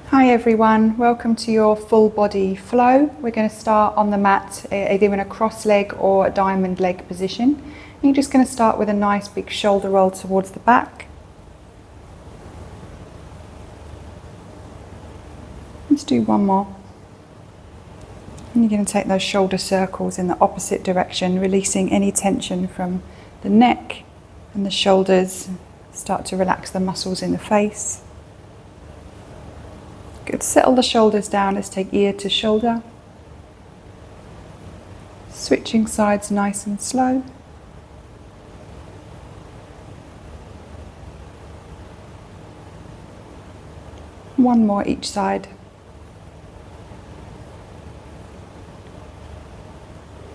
Hi everyone, welcome to your full body flow. We're going to start on the mat either in a cross leg or a diamond leg position. And you're just going to start with a nice big shoulder roll towards the back. Let's do one more. And you're going to take those shoulder circles in the opposite direction, releasing any tension from the neck and the shoulders. Start to relax the muscles in the face. Good. Settle the shoulders down. Let's take ear to shoulder. Switching sides nice and slow. One more each side.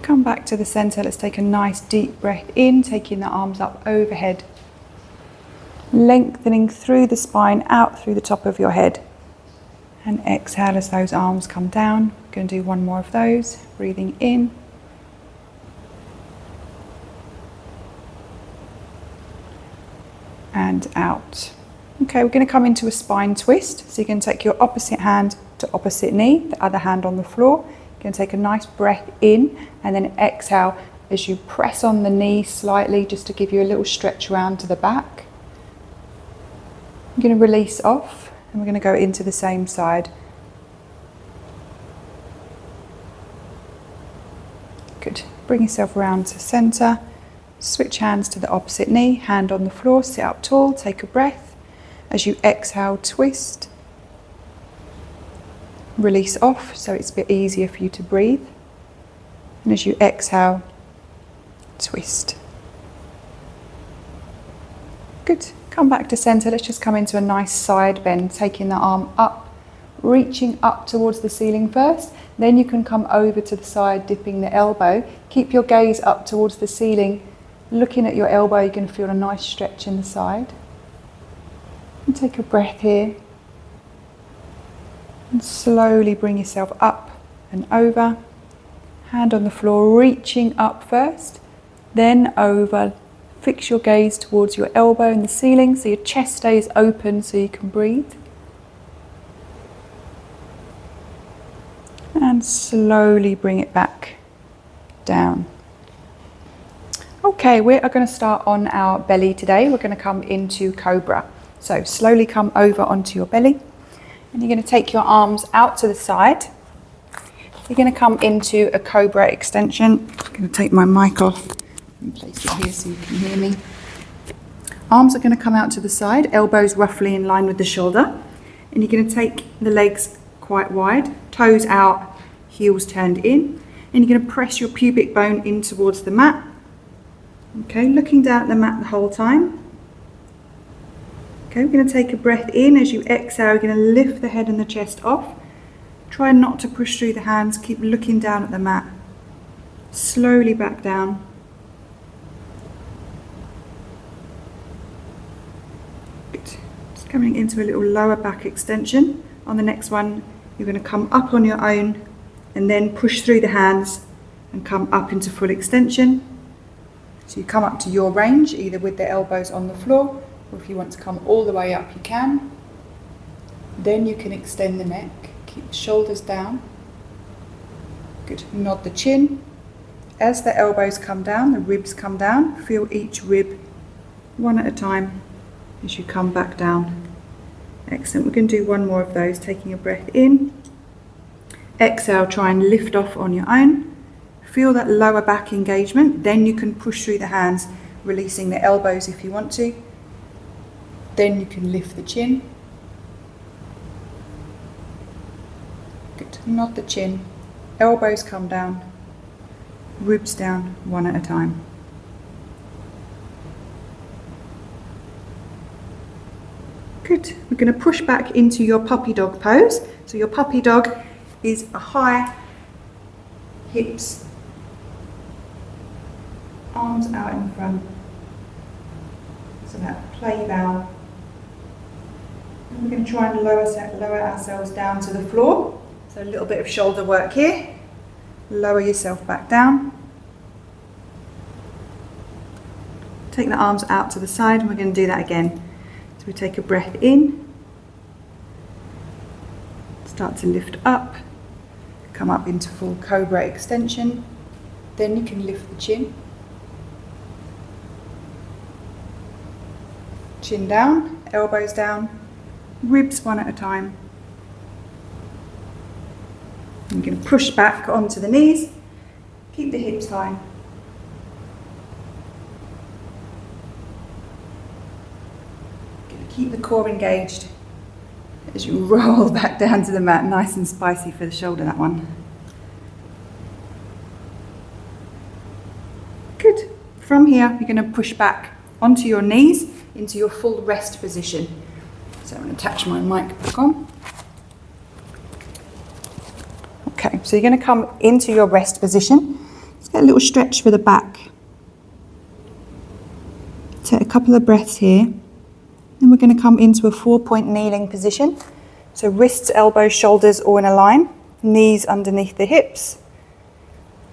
Come back to the center. Let's take a nice deep breath in, taking the arms up overhead. Lengthening through the spine, out through the top of your head. And exhale as those arms come down. We're going to do one more of those. Breathing in. And out. Okay, we're going to come into a spine twist. So you can take your opposite hand to opposite knee, the other hand on the floor. You're going to take a nice breath in and then exhale as you press on the knee slightly just to give you a little stretch around to the back. You're going to release off. And we're going to go into the same side. Good. Bring yourself around to center. Switch hands to the opposite knee. Hand on the floor. Sit up tall. Take a breath. As you exhale, twist. Release off so it's a bit easier for you to breathe. And as you exhale, twist. Good. Come back to center. Let's just come into a nice side bend, taking the arm up, reaching up towards the ceiling first. Then you can come over to the side, dipping the elbow. Keep your gaze up towards the ceiling. Looking at your elbow, you're going to feel a nice stretch in the side. And take a breath here. And slowly bring yourself up and over. Hand on the floor, reaching up first, then over. Fix your gaze towards your elbow and the ceiling so your chest stays open so you can breathe. And slowly bring it back down. Okay, we are going to start on our belly today. We're going to come into cobra. So slowly come over onto your belly. And you're going to take your arms out to the side. You're going to come into a cobra extension. I'm going to take my mic off. And place it here so you can hear me. Arms are going to come out to the side, elbows roughly in line with the shoulder. And you're going to take the legs quite wide, toes out, heels turned in. And you're going to press your pubic bone in towards the mat. Okay, looking down at the mat the whole time. Okay, we're going to take a breath in. As you exhale, you're going to lift the head and the chest off. Try not to push through the hands, keep looking down at the mat. Slowly back down. Coming into a little lower back extension. On the next one, you're going to come up on your own and then push through the hands and come up into full extension. So you come up to your range, either with the elbows on the floor, or if you want to come all the way up, you can. Then you can extend the neck, keep the shoulders down. Good. Nod the chin. As the elbows come down, the ribs come down. Feel each rib one at a time as you come back down. Excellent. We're going to do one more of those, taking a breath in. Exhale, try and lift off on your own. Feel that lower back engagement. Then you can push through the hands, releasing the elbows if you want to. Then you can lift the chin. Good. Nod the chin. Elbows come down. Ribs down, one at a time. Good. We're going to push back into your puppy dog pose. So your puppy dog is a high, hips, arms out in front. So that play bow. And we're going to try and lower ourselves down to the floor. So a little bit of shoulder work here. Lower yourself back down. Take the arms out to the side and we're going to do that again. So we take a breath in. Start to lift up, come up into full cobra extension. Then you can lift the chin. Chin down, elbows down, ribs one at a time. You're going to push back onto the knees, keep the hips high. Keep the core engaged as you roll back down to the mat. Nice and spicy for the shoulder, that one. Good. From here, you're going to push back onto your knees into your full rest position. So I'm going to attach my mic back on. Okay, so you're going to come into your rest position. Let's get a little stretch for the back. Take a couple of breaths here. Then we're going to come into a 4-point kneeling position. So wrists, elbows, shoulders all in a line. Knees underneath the hips.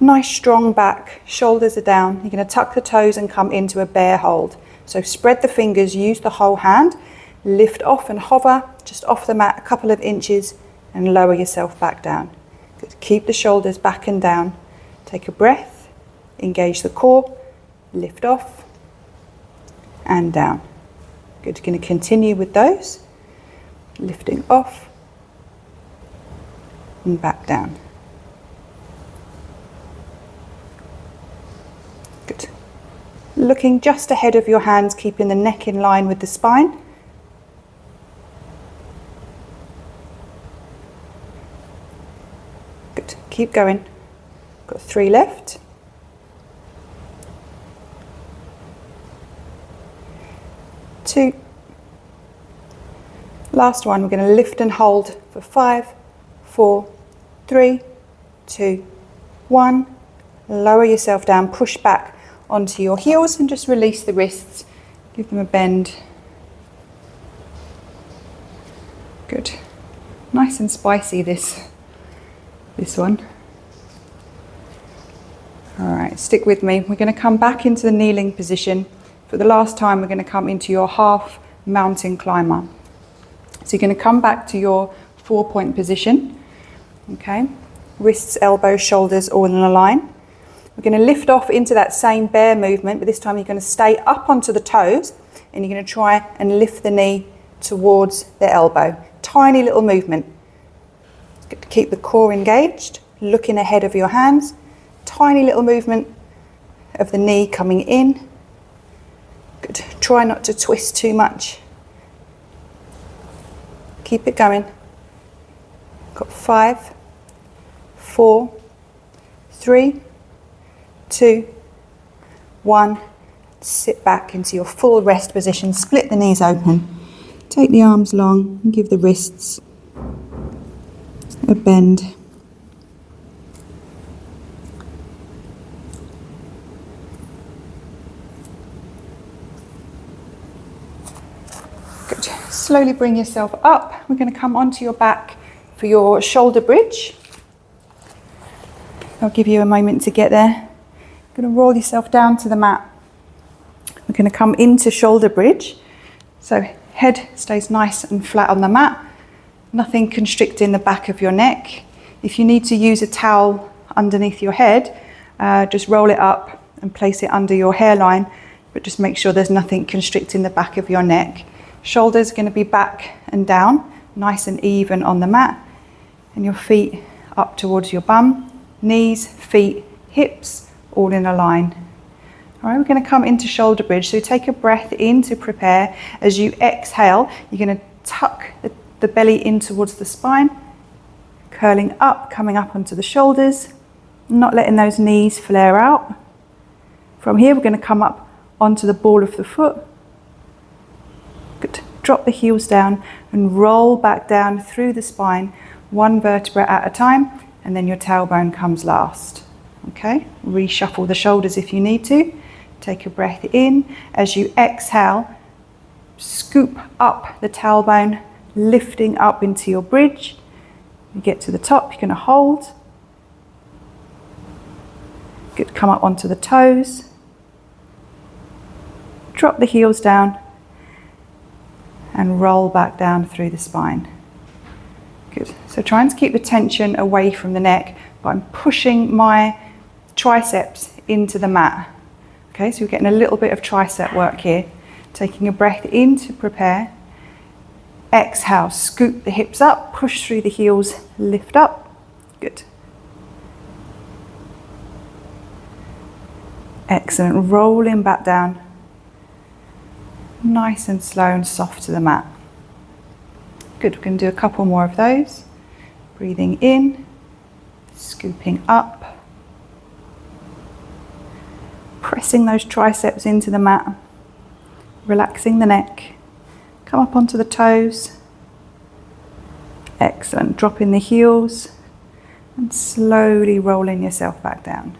Nice strong back, shoulders are down. You're going to tuck the toes and come into a bear hold. So spread the fingers, use the whole hand. Lift off and hover just off the mat a couple of inches and lower yourself back down. Good. Keep the shoulders back and down. Take a breath, engage the core, lift off and down. Good. Going to continue with those. Lifting off and back down. Good. Looking just ahead of your hands, keeping the neck in line with the spine. Good. Keep going. Got 3 left. 2. Last one, we're going to lift and hold for 5, 4, 3, 2, 1. Lower yourself down, push back onto your heels and just release the wrists. Give them a bend. Good. Nice and spicy this one. All right, stick with me. We're going to come back into the kneeling position. For the last time, we're going to come into your half mountain climber. So you're going to come back to your 4-point position. Okay, wrists, elbows, shoulders all in a line. We're going to lift off into that same bear movement, but this time you're going to stay up onto the toes and you're going to try and lift the knee towards the elbow. Tiny little movement. Good to keep the core engaged, looking ahead of your hands. Tiny little movement of the knee coming in. Good. Try not to twist too much. Keep it going. Got 5, 4, 3, 2, 1. Sit back into your full rest position. Split the knees open. Take the arms long and give the wrists a bend. Good. Slowly bring yourself up. We're going to come onto your back for your shoulder bridge. I'll give you a moment to get there. You're going to roll yourself down to the mat. We're going to come into shoulder bridge. So head stays nice and flat on the mat. Nothing constricting the back of your neck. If you need to use a towel underneath your head, just roll it up and place it under your hairline, but just make sure there's nothing constricting the back of your neck. Shoulders are going to be back and down, nice and even on the mat, and your feet up towards your bum. Knees, feet, hips, all in a line. All right, we're going to come into shoulder bridge. So take a breath in to prepare. As you exhale, you're going to tuck the belly in towards the spine, curling up, coming up onto the shoulders, not letting those knees flare out. From here, we're going to come up onto the ball of the foot. Good. Drop the heels down and roll back down through the spine, one vertebra at a time, and then your tailbone comes last. Okay, reshuffle the shoulders if you need to. Take a breath in. As you exhale, scoop up the tailbone, lifting up into your bridge. You get to the top, you're going to hold. Good, come up onto the toes. Drop the heels down and roll back down through the spine. Good. So trying to keep the tension away from the neck, but I'm pushing my triceps into the mat. Okay, so we're getting a little bit of tricep work here. Taking a breath in to prepare. Exhale, scoop the hips up, push through the heels, lift up. Good. Excellent, rolling back down. Nice and slow and soft to the mat. Good, we're going to do a couple more of those. Breathing in, scooping up. Pressing those triceps into the mat. Relaxing the neck. Come up onto the toes. Excellent, dropping the heels and slowly rolling yourself back down.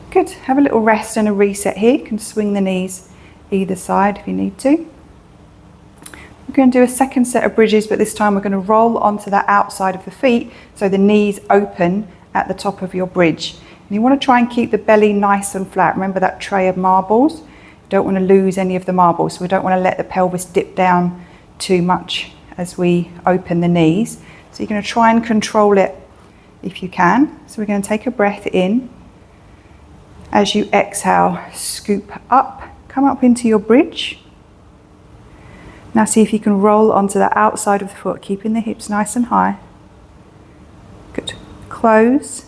Good, have a little rest and a reset here. You can swing the knees either side if you need to. We're going to do a second set of bridges, but this time we're going to roll onto the outside of the feet so the knees open at the top of your bridge. And you want to try and keep the belly nice and flat. Remember that tray of marbles? You don't want to lose any of the marbles, so we don't want to let the pelvis dip down too much as we open the knees. So you're going to try and control it if you can. So we're going to take a breath in. As you exhale, scoop up, come up into your bridge. Now see if you can roll onto the outside of the foot, keeping the hips nice and high. Good. Close.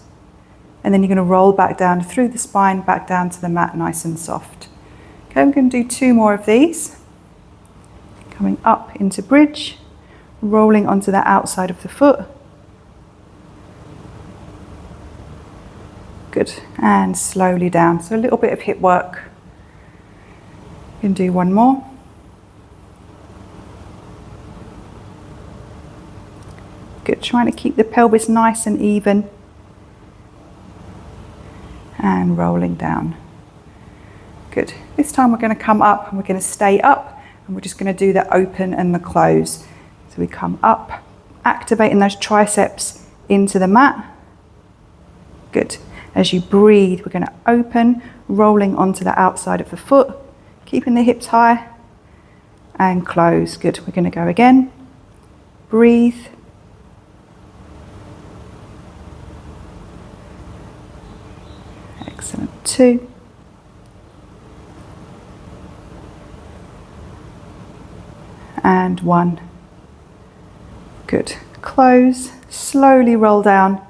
And then you're going to roll back down through the spine, back down to the mat, nice and soft. Okay, we're going to do 2 more of these. Coming up into bridge, rolling onto the outside of the foot. Good, and slowly down. So a little bit of hip work. You can do 1 more. Good, trying to keep the pelvis nice and even. And rolling down. Good, this time we're going to come up and we're going to stay up and we're just going to do the open and the close. So we come up, activating those triceps into the mat. Good. As you breathe, we're going to open, rolling onto the outside of the foot, keeping the hips high, and close. Good. We're going to go again. Breathe. Excellent. 2. And 1. Good. Close. Slowly roll down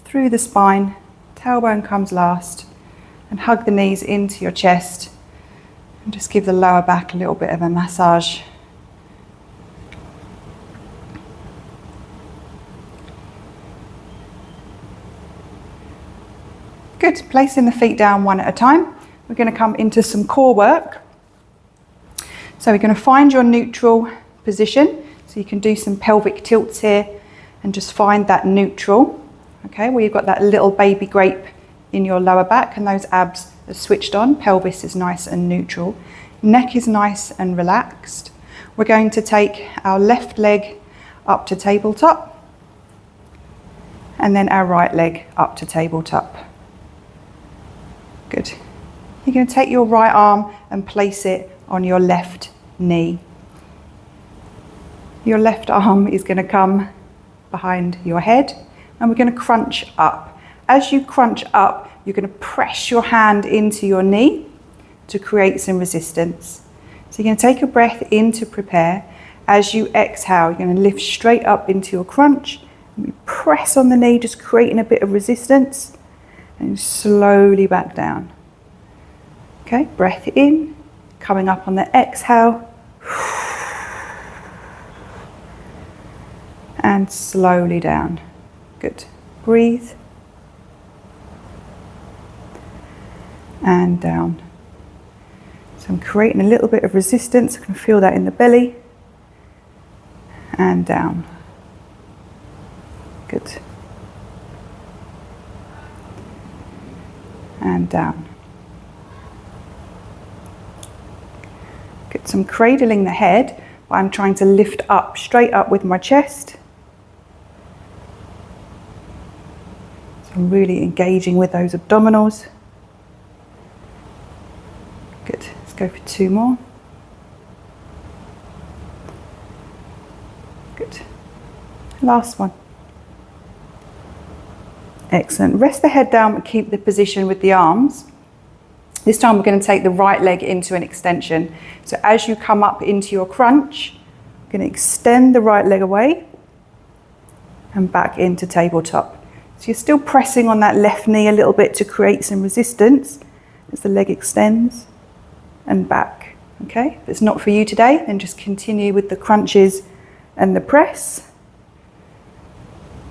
through the spine. Tailbone comes last, and hug the knees into your chest and just give the lower back a little bit of a massage. Good, placing the feet down one at a time. We're going to come into some core work. So we're going to find your neutral position, so you can do some pelvic tilts here and just find that neutral. Okay, where you've got that little baby grape in your lower back and those abs are switched on, pelvis is nice and neutral, neck is nice and relaxed. We're going to take our left leg up to tabletop and then our right leg up to tabletop. Good. You're going to take your right arm and place it on your left knee. Your left arm is going to come behind your head. And we're going to crunch up. As you crunch up, you're going to press your hand into your knee to create some resistance. So you're going to take a breath in to prepare. As you exhale, you're going to lift straight up into your crunch. And you press on the knee, just creating a bit of resistance. And slowly back down. Okay, breath in, coming up on the exhale. And slowly down. Good. Breathe. And down. So I'm creating a little bit of resistance. I can feel that in the belly. And down. Good. And down. Good. So I'm cradling the head, but I'm trying to lift up, straight up with my chest. I'm really engaging with those abdominals. Good. Let's go for 2 more. Good. Last one. Excellent. Rest the head down but keep the position with the arms. This time we're going to take the right leg into an extension. So as you come up into your crunch, you're going to extend the right leg away and back into tabletop. So you're still pressing on that left knee a little bit to create some resistance as the leg extends and back. Okay, if it's not for you today, then just continue with the crunches and the press.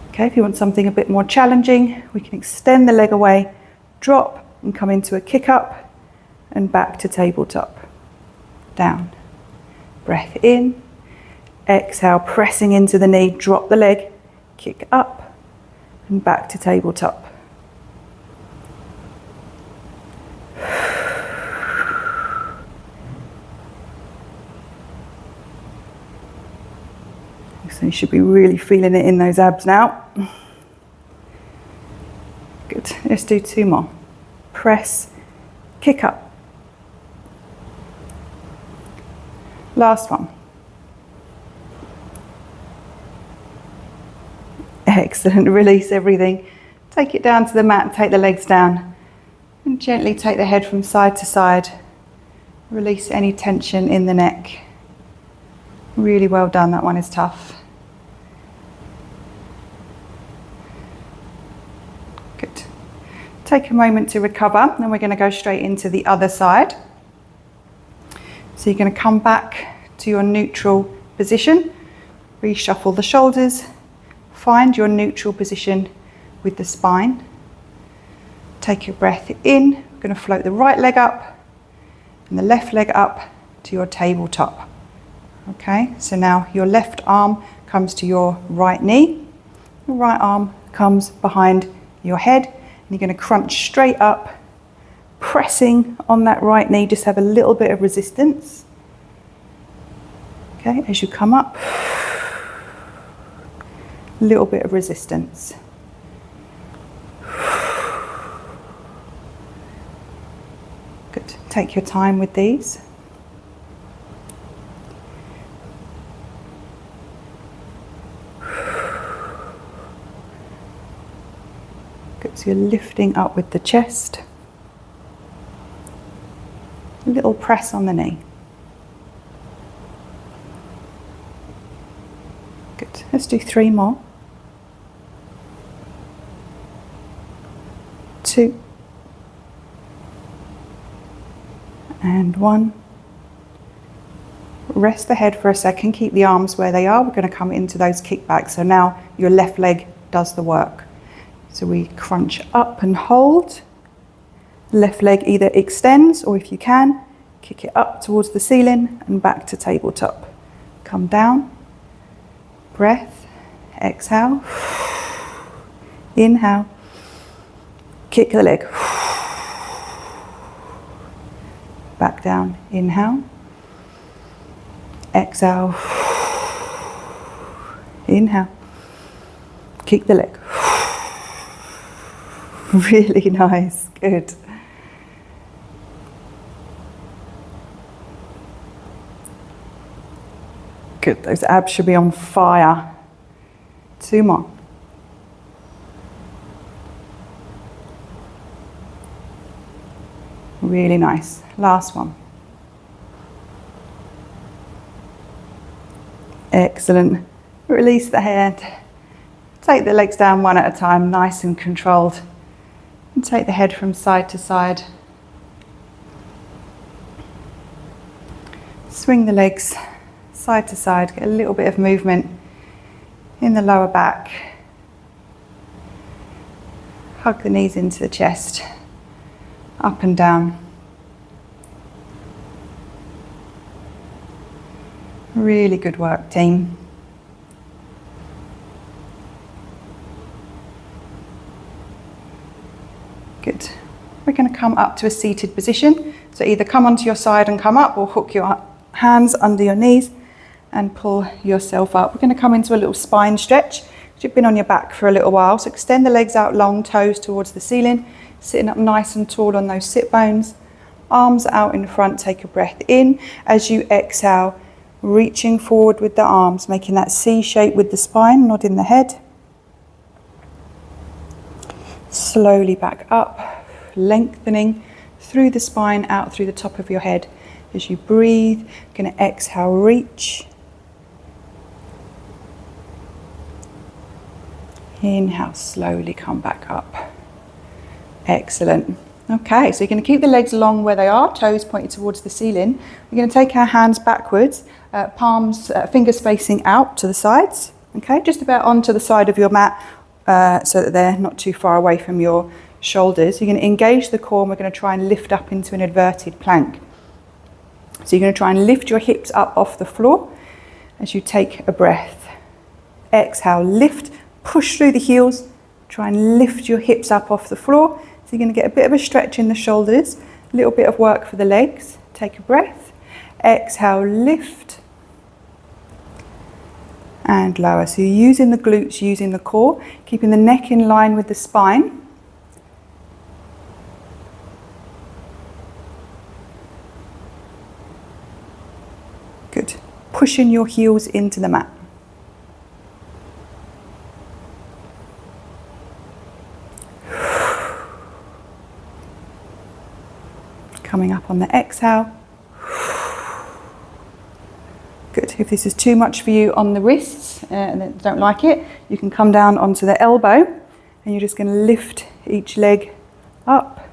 Okay, if you want something a bit more challenging, we can extend the leg away, drop and come into a kick up and back to tabletop. Down. Breath in. Exhale, pressing into the knee, drop the leg, kick up and back to tabletop. So you should be really feeling it in those abs now. Good. Let's do 2 more. Press, kick up. Last one. Excellent. Release everything. Take it down to the mat, take the legs down and gently take the head from side to side. Release any tension in the neck. Really well done. That one is tough. Good. Take a moment to recover, then we're going to go straight into the other side. So you're going to come back to your neutral position, reshuffle the shoulders, find your neutral position with the spine. Take your breath in, we're going to float the right leg up and the left leg up to your tabletop. Okay, so now your left arm comes to your right knee, your right arm comes behind your head, and you're going to crunch straight up, pressing on that right knee, just have a little bit of resistance. Okay, as you come up, a little bit of resistance. Good, take your time with these. Good, so you're lifting up with the chest. A little press on the knee. Good. Let's do 3 more. 2. And 1. Rest the head for a second. Keep the arms where they are. We're going to come into those kickbacks. So now your left leg does the work. So we crunch up and hold. Left leg either extends or if you can, kick it up towards the ceiling and back to tabletop. Come down, breath, exhale, inhale, kick the leg, back down, inhale, exhale, inhale, kick the leg. Really nice, good. Good, those abs should be on fire. 2 more. Really nice. Last one. Excellent. Release the head. Take the legs down one at a time, nice and controlled. And take the head from side to side. Swing the legs side to side, get a little bit of movement in the lower back. Hug the knees into the chest, up and down. Really good work, team. Good. We're going to come up to a seated position. So either come onto your side and come up or hook your hands under your knees and pull yourself up. We're going to come into a little spine stretch. You've been on your back for a little while, so extend the legs out long, toes towards the ceiling, sitting up nice and tall on those sit bones. Arms out in front, take a breath in. As you exhale, reaching forward with the arms, making that C shape with the spine, nodding the head. Slowly back up, lengthening through the spine, out through the top of your head. As you breathe, you're going to exhale, reach. Inhale, slowly come back up. Excellent. Okay, so you're going to keep the legs long where they are, toes pointed towards the ceiling. We're going to take our hands backwards, palms, fingers facing out to the sides. Okay, just about onto the side of your mat so that they're not too far away from your shoulders. You're going to engage the core and we're going to try and lift up into an inverted plank. So you're going to try and lift your hips up off the floor as you take a breath. Exhale, lift, push through the heels, try and lift your hips up off the floor. So you're going to get a bit of a stretch in the shoulders, a little bit of work for the legs. Take a breath. Exhale, lift and lower. So you're using the glutes, using the core, keeping the neck in line with the spine. Good. Pushing your heels into the mat. Coming up on the exhale. Good. If this is too much for you on the wrists and don't like it, you can come down onto the elbow and you're just going to lift each leg up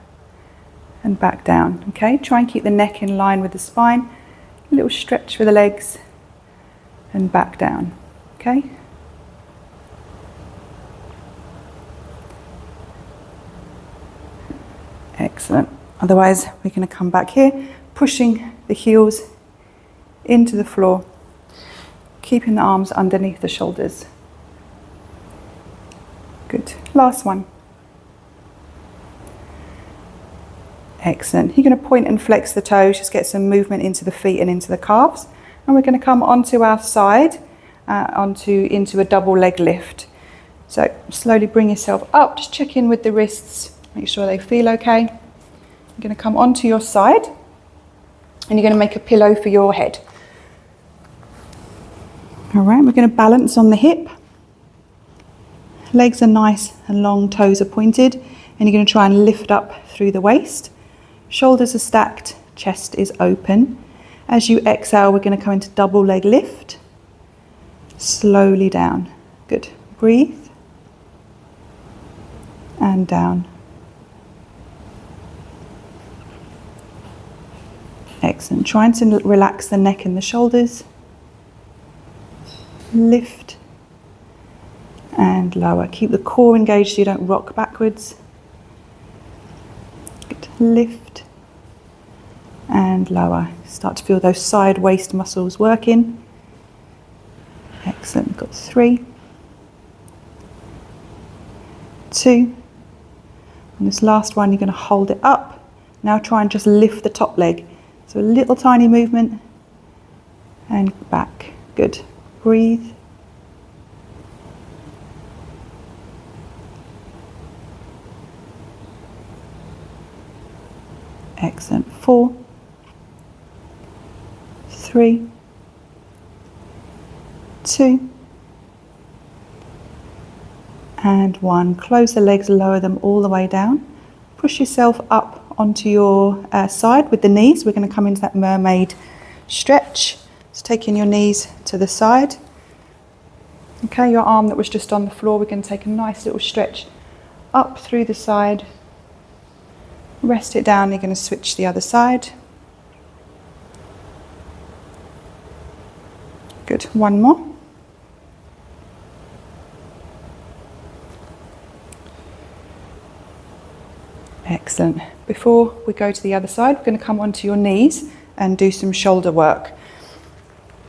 and back down. Okay, try and keep the neck in line with the spine. A little stretch for the legs and back down. Okay. Excellent. Otherwise, we're going to come back here, pushing the heels into the floor, keeping the arms underneath the shoulders. Good. Last one. Excellent. You're going to point and flex the toes, just get some movement into the feet and into the calves. And we're going to come onto our side, into a double leg lift. So slowly bring yourself up, just check in with the wrists, make sure they feel okay. You're going to come onto your side and you're going to make a pillow for your head. All right, we're going to balance on the hip. Legs are nice and long, toes are pointed, and you're going to try and lift up through the waist. Shoulders are stacked, chest is open. As you exhale, we're going to come into double leg lift. Slowly down. Good. Breathe. And down. Excellent. Trying to relax the neck and the shoulders. Lift and lower. Keep the core engaged so you don't rock backwards. Good. Lift and lower. Start to feel those side waist muscles working. Excellent. Got 3, 2. And this last one, you're going to hold it up. Now try and just lift the top leg. So a little tiny movement and back. Good. Breathe. Excellent. 4, 3, 2, and 1. Close the legs, lower them all the way down. Push yourself up onto your side with the knees. We're going to come into that mermaid stretch. So taking your knees to the side. Okay, your arm that was just on the floor, we're going to take a nice little stretch up through the side. Rest it down, you're going to switch the other side. Good, one more. Excellent. Before we go to the other side, we're going to come onto your knees and do some shoulder work.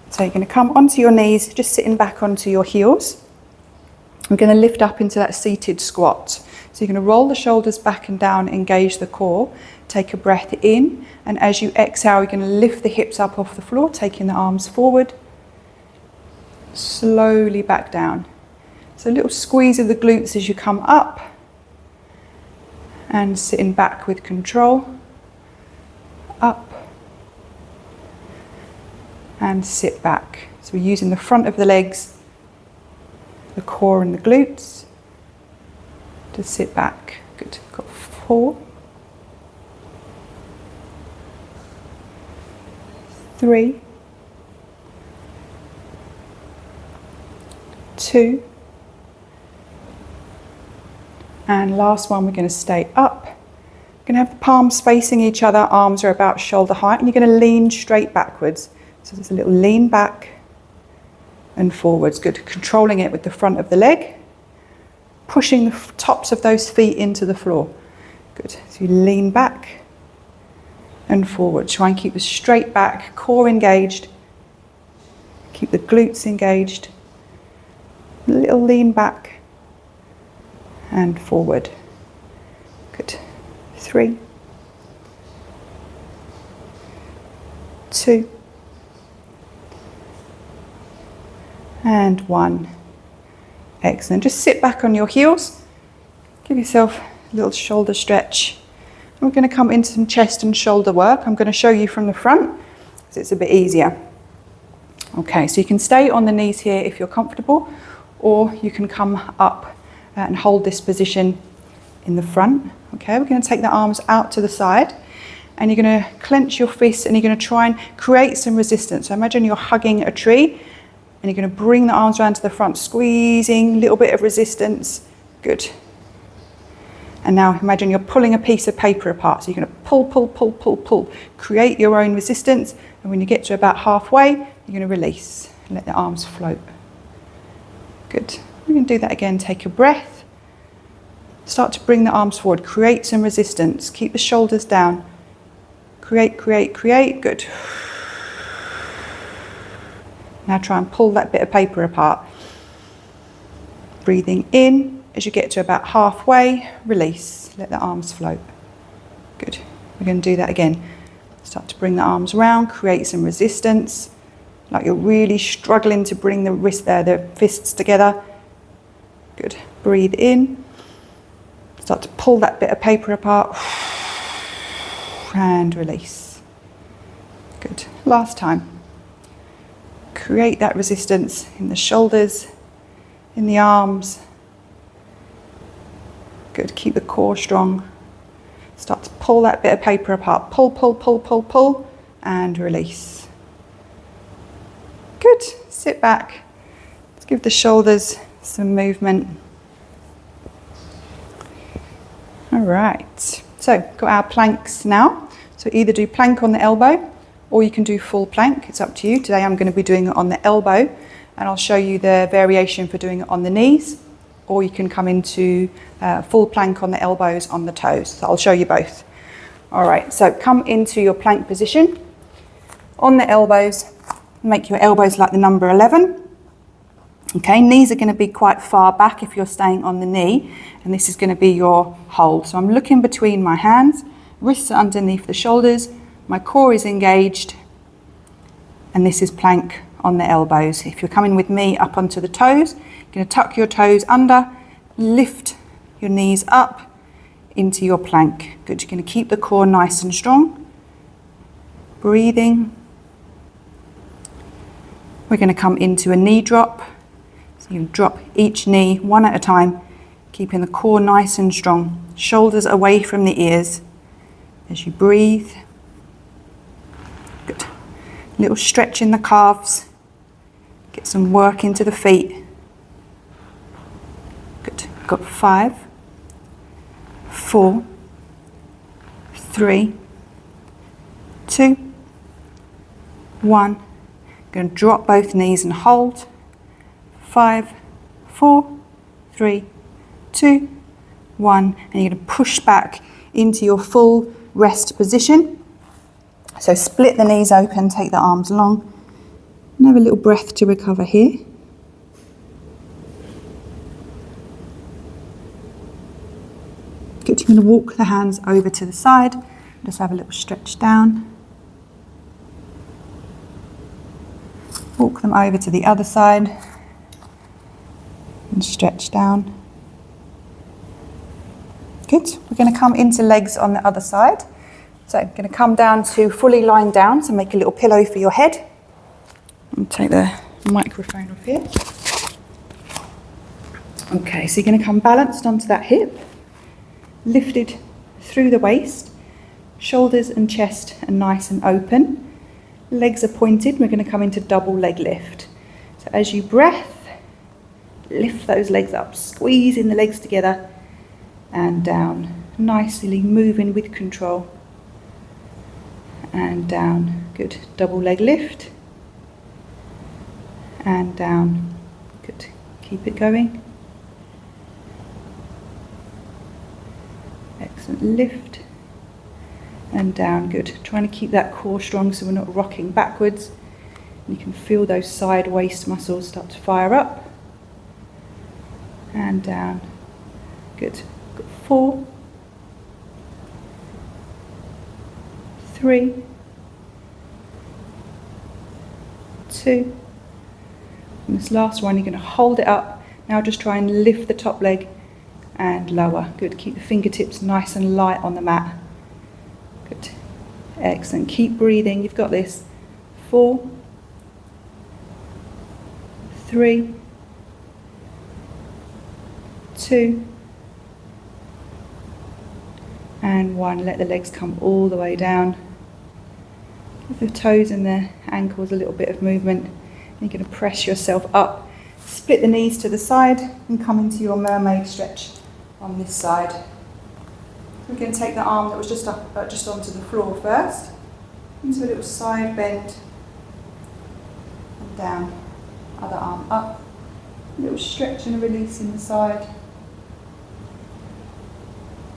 So you're going to come onto your knees, just sitting back onto your heels. We're going to lift up into that seated squat. So you're going to roll the shoulders back and down, engage the core, take a breath in, and as you exhale, you're going to lift the hips up off the floor, taking the arms forward, slowly back down. So a little squeeze of the glutes as you come up, and sitting back with control, up, and sit back. So we're using the front of the legs, the core and the glutes to sit back. Good. Got 4, 3, 2, and last one, we're going to stay up. We're going to have the palms facing each other, arms are about shoulder height, and you're going to lean straight backwards. So there's a little lean back and forwards. Good. Controlling it with the front of the leg, pushing the tops of those feet into the floor. Good. So you lean back and forward. Try and keep the straight back, core engaged. Keep the glutes engaged. A little lean back and forward. Good. 3, 2, and 1. Excellent. Just sit back on your heels. Give yourself a little shoulder stretch. And we're going to come into some chest and shoulder work. I'm going to show you from the front because it's a bit easier. Okay, so you can stay on the knees here if you're comfortable, or you can come up and hold this position in the front. Okay, we're going to take the arms out to the side and you're going to clench your fists and you're going to try and create some resistance. So imagine you're hugging a tree and you're going to bring the arms around to the front, squeezing, a little bit of resistance. Good. And now imagine you're pulling a piece of paper apart. So you're going to pull, pull, pull, pull, pull. Create your own resistance. And when you get to about halfway, you're going to release and let the arms float. Good. We're going to do that again. Take a breath. Start to bring the arms forward. Create some resistance. Keep the shoulders down. Create, create, create. Good. Now try and pull that bit of paper apart. Breathing in. As you get to about halfway, release. Let the arms float. Good. We're going to do that again. Start to bring the arms round. Create some resistance. Like you're really struggling to bring the fists together. Good. Breathe in. Start to pull that bit of paper apart and release. Good. Last time. Create that resistance in the shoulders, in the arms. Good. Keep the core strong. Start to pull that bit of paper apart. Pull, pull, pull, pull, pull, and release. Good. Sit back. Let's give the shoulders some movement. All right, so got our planks now. So either do plank on the elbow or you can do full plank. It's up to you. Today I'm going to be doing it on the elbow and I'll show you the variation for doing it on the knees, or you can come into full plank on the elbows, on the toes. So I'll show you both. All right, so come into your plank position. On the elbows, make your elbows like the number 11. Okay, knees are going to be quite far back if you're staying on the knee, and this is going to be your hold. So I'm looking between my hands, wrists are underneath the shoulders, my core is engaged, and this is plank on the elbows. If you're coming with me up onto the toes, you're going to tuck your toes under, lift your knees up into your plank. Good, you're going to keep the core nice and strong. Breathing. We're going to come into a knee drop. You drop each knee one at a time, keeping the core nice and strong. Shoulders away from the ears as you breathe. Good. Little stretch in the calves. Get some work into the feet. Good. Got 5, 4, 3, 2, 1. Going to drop both knees and hold. 5, 4, 3, 2, 1, and you're going to push back into your full rest position. So split the knees open, take the arms long, and have a little breath to recover here. Good, you're going to walk the hands over to the side, just have a little stretch down. Walk them over to the other side. And stretch down. Good. We're going to come into legs on the other side. So I'm going to come down to fully lying down, so make a little pillow for your head. I'll take the microphone off here. Okay, so you're going to come balanced onto that hip, lifted through the waist, shoulders and chest are nice and open, legs are pointed. We're going to come into double leg lift. So as you breath, lift those legs up, squeezing the legs together and down, nicely moving with control and down. Good, double leg lift and down. Good, keep it going. Excellent, lift and down. Good, trying to keep that core strong so we're not rocking backwards. You can feel those side waist muscles start to fire up and down. Good, 4, 3, 2, and this last one you're going to hold it up. Now just try and lift the top leg and lower. Good, keep the fingertips nice and light on the mat. Good, excellent, keep breathing, you've got this. 4, 3, 2, and 1. Let the legs come all the way down. Give the toes and the ankles a little bit of movement. You're going to press yourself up. Split the knees to the side and come into your mermaid stretch on this side. We're going to take the arm that was just onto the floor first, into a little side bend and down. Other arm up. A little stretch and a release in the side.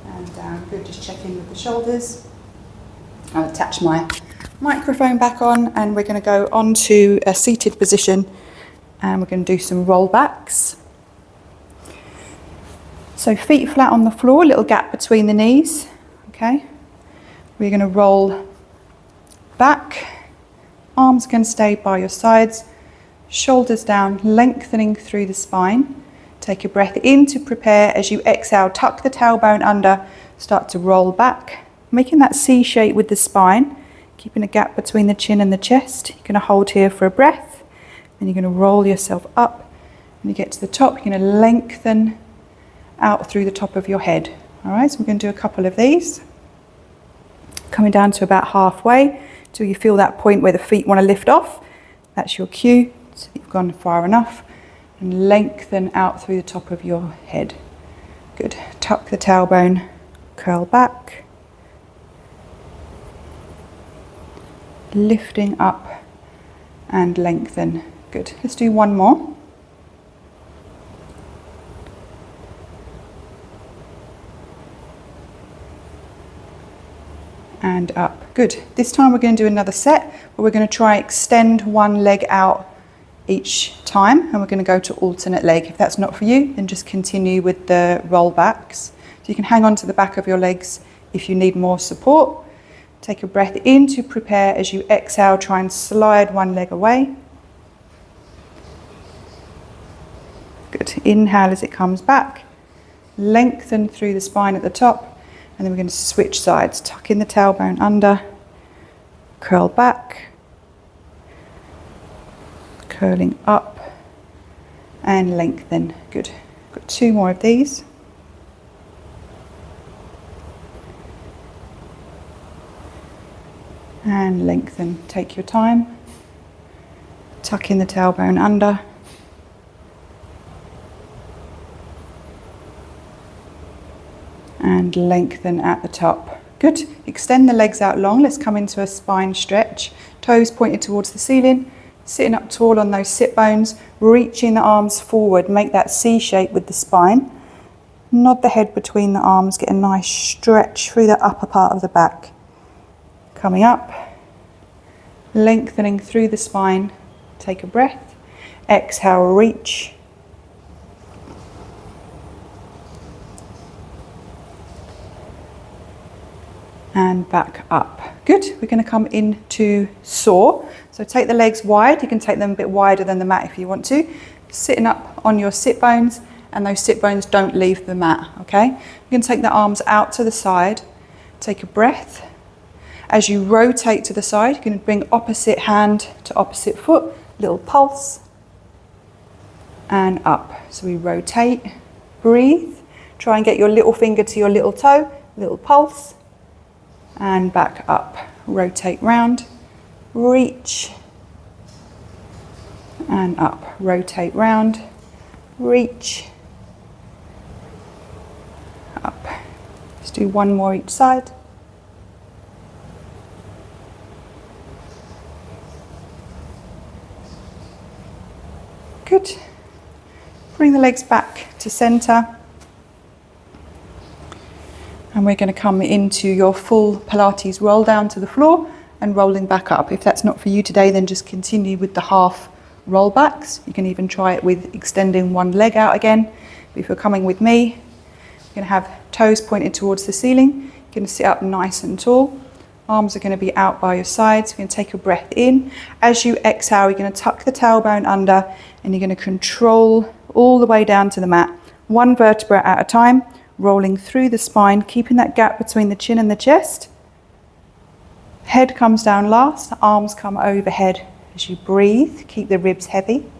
And down. Good, just check in with the shoulders. I'll attach my microphone back on and we're going to go on to a seated position and we're going to do some roll backs. So feet flat on the floor, little gap between the knees. Okay, we're going to roll back. Arms are going to stay by your sides. Shoulders down, lengthening through the spine. Take a breath in to prepare. As you exhale, tuck the tailbone under, start to roll back, making that C shape with the spine, keeping a gap between the chin and the chest. You're going to hold here for a breath, then you're going to roll yourself up. When you get to the top, you're going to lengthen out through the top of your head. All right, so we're going to do a couple of these. Coming down to about halfway till you feel that point where the feet want to lift off. That's your cue. So you've gone far enough, and lengthen out through the top of your head. Good. Tuck the tailbone, curl back, lifting up and lengthen. Good. Let's do one more. And up. Good. This time we're going to do another set, but we're going to try extend one leg out each time, and we're going to go to alternate leg. If that's not for you, then just continue with the roll backs. So you can hang on to the back of your legs if you need more support. Take a breath in to prepare. As you exhale, try and slide one leg away. Good. Inhale as it comes back. Lengthen through the spine at the top, and then we're going to switch sides. Tuck in the tailbone under, curl back, curling up and lengthen. Good. Got 2 more of these. And lengthen. Take your time. Tuck in the tailbone under. And lengthen at the top. Good. Extend the legs out long. Let's come into a spine stretch. Toes pointed towards the ceiling. Sitting up tall on those sit bones, reaching the arms forward, make that C shape with the spine. Nod the head between the arms, get a nice stretch through the upper part of the back. Coming up, lengthening through the spine, take a breath, exhale, reach. And back up. Good, we're going to come into soar. So take the legs wide, you can take them a bit wider than the mat if you want to. Sitting up on your sit bones, and those sit bones don't leave the mat, okay? You're going to take the arms out to the side, take a breath. As you rotate to the side, you're going to bring opposite hand to opposite foot, little pulse, and up. So we rotate, breathe, try and get your little finger to your little toe, little pulse, and back up. Rotate round, reach, and up. Rotate round, reach, up. Let's do one more each side. Good. Bring the legs back to centre. And we're going to come into your full Pilates roll down to the floor and rolling back up. If that's not for you today, then just continue with the half roll backs. You can even try it with extending one leg out again. But if you're coming with me, you're going to have toes pointed towards the ceiling. You're going to sit up nice and tall. Arms are going to be out by your sides. You're going to take a breath in. As you exhale, you're going to tuck the tailbone under and you're going to control all the way down to the mat. One vertebra at a time, rolling through the spine, keeping that gap between the chin and the chest. Head comes down last, arms come overhead. As you breathe, keep the ribs heavy.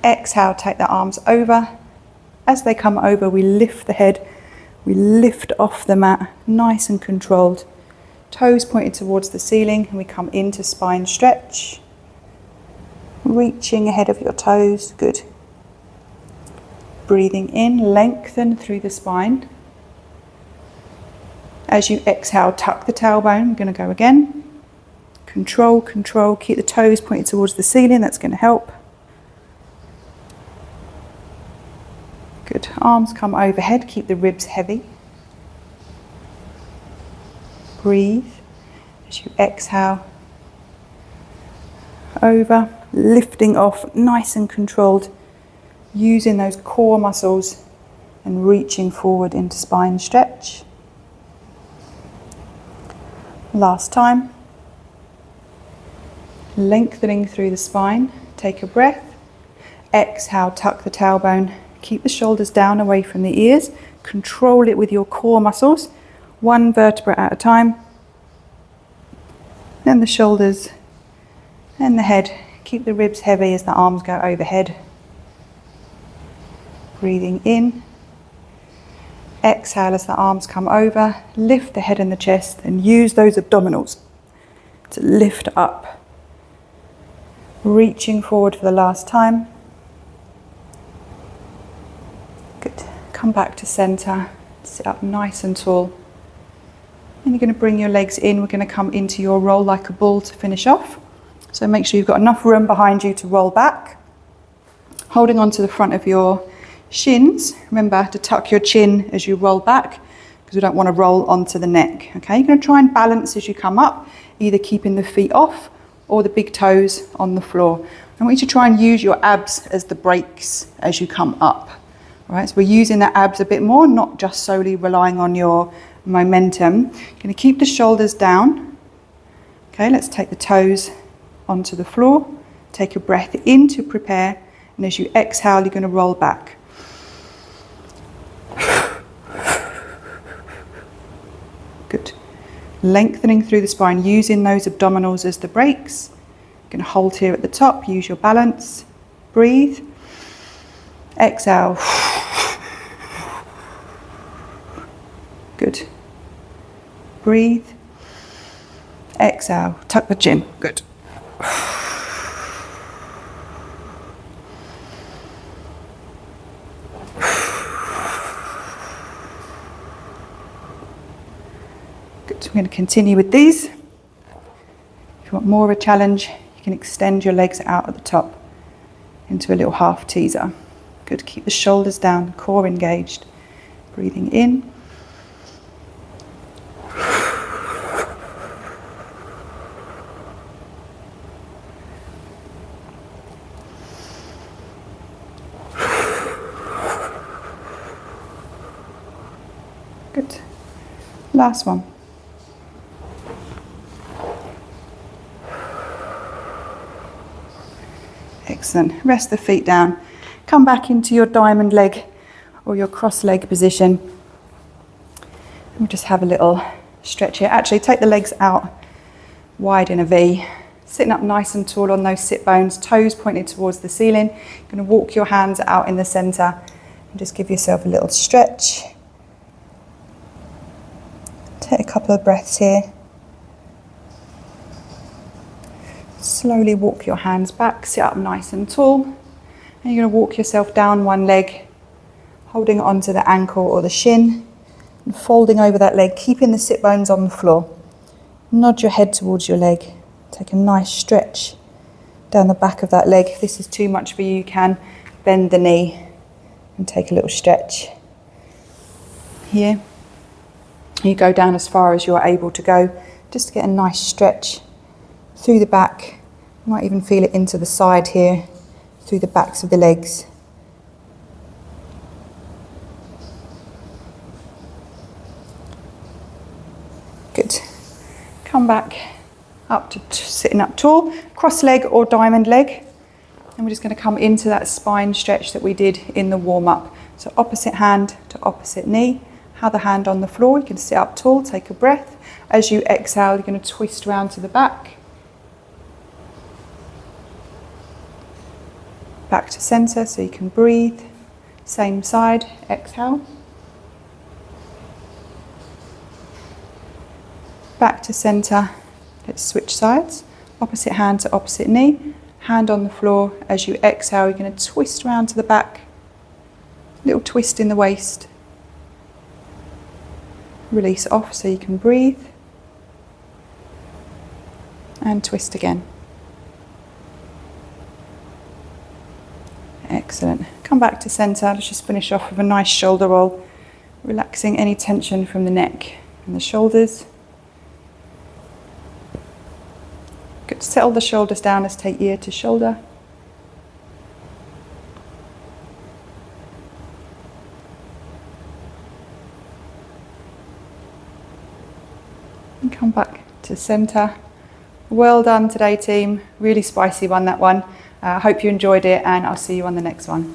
Exhale, take the arms over. As they come over, we lift the head. We lift off the mat, nice and controlled. Toes pointed towards the ceiling, and we come into spine stretch. Reaching ahead of your toes, good. Breathing in, lengthen through the spine. As you exhale, tuck the tailbone. We're going to go again. Control, control. Keep the toes pointed towards the ceiling. That's going to help. Good. Arms come overhead. Keep the ribs heavy. Breathe. As you exhale, over. Lifting off, nice and controlled. Using those core muscles and reaching forward into spine stretch. Last time. Lengthening through the spine. Take a breath. Exhale, tuck the tailbone. Keep the shoulders down away from the ears. Control it with your core muscles. One vertebra at a time. Then the shoulders and the head. Keep the ribs heavy as the arms go overhead. Breathing in. Exhale as the arms come over. Lift the head and the chest and use those abdominals to lift up. Reaching forward for the last time. Good. Come back to center. Sit up nice and tall. And you're going to bring your legs in. We're going to come into your roll like a ball to finish off. So make sure you've got enough room behind you to roll back. Holding on to the front of your shins. Remember to tuck your chin as you roll back because we don't want to roll onto the neck. Okay, you're going to try and balance as you come up, either keeping the feet off or the big toes on the floor. I want you to try and use your abs as the brakes as you come up. All right, so we're using the abs a bit more, not just solely relying on your momentum. You're going to keep the shoulders down. Okay, let's take the toes onto the floor. Take a breath in to prepare, and as you exhale, you're going to roll back. Good. Lengthening through the spine, using those abdominals as the brakes. You're going to hold here at the top, use your balance. Breathe. Exhale. Good. Breathe. Exhale. Tuck the chin. Good. Good. We're going to continue with these. If you want more of a challenge, you can extend your legs out at the top into a little half teaser. Good. Keep the shoulders down, core engaged. Breathing in. Good. Last one. Excellent. Rest the feet down. Come back into your diamond leg or your cross leg position. We'll just have a little stretch here. Actually, take the legs out wide in a V. Sitting up nice and tall on those sit bones, toes pointed towards the ceiling. You're going to walk your hands out in the centre and just give yourself a little stretch. Take a couple of breaths here. Slowly walk your hands back, sit up nice and tall. And you're going to walk yourself down one leg, holding onto the ankle or the shin, and folding over that leg, keeping the sit bones on the floor. Nod your head towards your leg. Take a nice stretch down the back of that leg. If this is too much for you, you can bend the knee and take a little stretch. Here. You go down as far as you're able to go, just to get a nice stretch through the back. You might even feel it into the side here, through the backs of the legs. Good. Come back up to sitting up tall, cross leg or diamond leg. And we're just going to come into that spine stretch that we did in the warm up. So opposite hand to opposite knee. Other hand on the floor. You can sit up tall, take a breath. As you exhale, you're going to twist around to the back. Back to centre so you can breathe. Same side, exhale. Back to centre. Let's switch sides. Opposite hand to opposite knee. Hand on the floor. As you exhale, you're going to twist around to the back. Little twist in the waist. Release off so you can breathe. And twist again. Excellent. Come back to centre. Let's just finish off with a nice shoulder roll. Relaxing any tension from the neck and the shoulders. Good. Settle the shoulders down. Let's take ear to shoulder. And come back to centre. Well done today, team. Really spicy one, that one. I hope you enjoyed it, and I'll see you on the next one.